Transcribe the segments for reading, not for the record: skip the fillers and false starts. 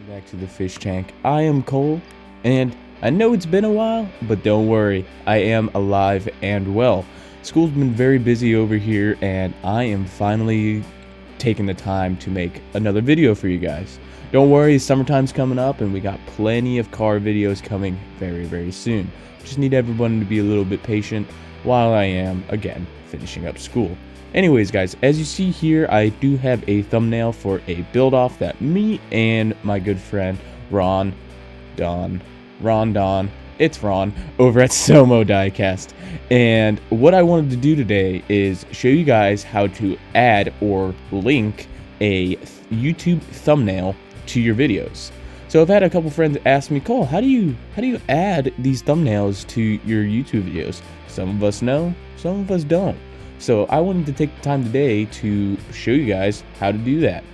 Back to the fish tank. I am Cole, and I know it's been a while, but don't worry, I am alive and well. School's been very busy over here, and I am finally taking the time to make another video for you guys. Don't worry, summertime's coming up, and we got plenty of car videos coming very soon. Just need everyone to be a little bit patient while I am, again, finishing up school. Anyways, guys, as you see here, I do have a thumbnail for a build-off that me and my good friend Ron, it's Ron, over at SoMo Diecast. And what I wanted to do today is show you guys how to add or link a YouTube thumbnail to your videos. So I've had a couple friends ask me, Cole, how do you add these thumbnails to your YouTube videos? Some of us know, some of us don't. So I wanted to take the time today to show you guys how to do that.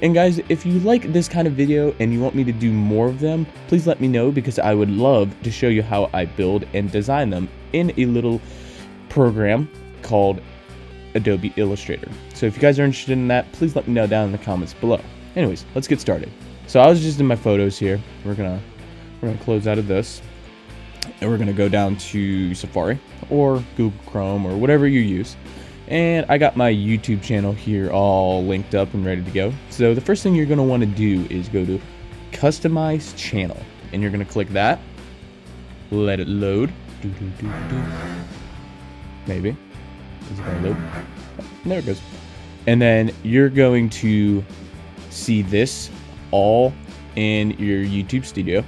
And guys, if you like this kind of video and you want me to do more of them, please let me know, because I would love to show you how I build and design them in a little program called Adobe Illustrator. So if you guys are interested in that, please let me know down in the comments below. Anyways, let's get started. So I was just in my photos here. We're gonna close out of this, and we're gonna go down to Safari or Google Chrome or whatever you use. And I got my YouTube channel here all linked up and ready to go. So the first thing you're going to want to do is go to Customize Channel, and you're going to click that. Let it load. Maybe. Is it going to load? There it goes. And then you're going to see this all in your YouTube studio.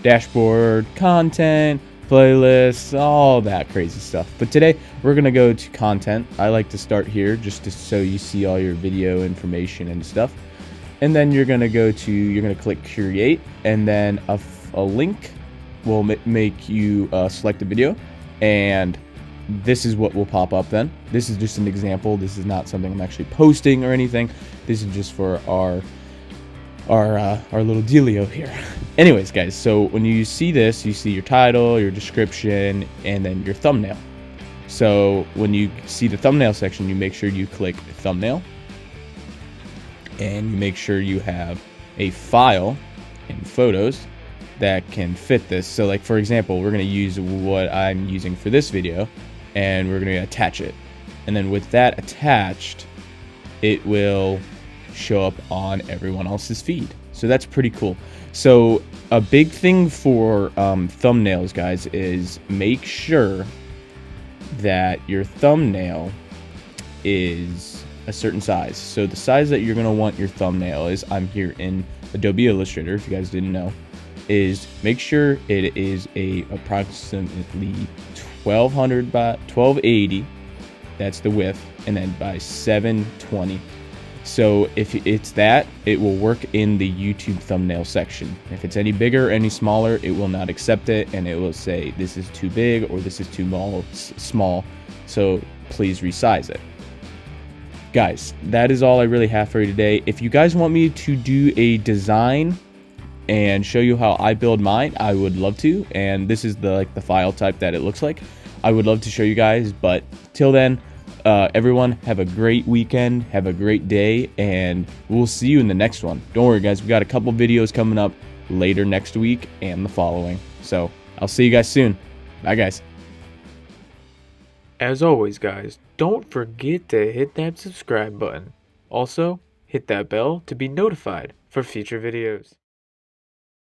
Dashboard, content, playlists, all that crazy stuff. But today we're gonna go to content. I like to start here just so you see all your video information and stuff. And then you're gonna click create, and then a link will make you select a video, and this is what will pop up then. This is just an example. This is not something I'm actually posting or anything. This is just for our little dealio here. Anyways, guys, so when you see this, you see your title, your description, and then your thumbnail. So when you see the thumbnail section, you make sure you click thumbnail, and you make sure you have a file in photos that can fit this. So like, for example, we're going to use what I'm using for this video, and we're going to attach it. And then with that attached, it will show up on everyone else's feed. So that's pretty cool. So a big thing for thumbnails, guys, is make sure that your thumbnail is a certain size. So the size that you're going to want your thumbnail is, I'm here in Adobe Illustrator, if you guys didn't know, is make sure it is approximately 1200 by 1280. That's the width, and then by 720. So if it's that, it will work in the YouTube thumbnail section. If it's any bigger or any smaller, it will not accept it, and it will say this is too big or this is too small. So please resize it. Guys, that is all I really have for you today. If you guys want me to do a design and show you how I build mine, I would love to. And this is the file type that it looks like. I would love to show you guys, but till then, everyone have a great weekend, have a great day, and we'll see you in the next one. Don't worry, guys, we got a couple videos coming up later next week and the following. So I'll see you guys soon. Bye, guys. As always, guys, don't forget to hit that subscribe button. Also, hit that bell to be notified for future videos.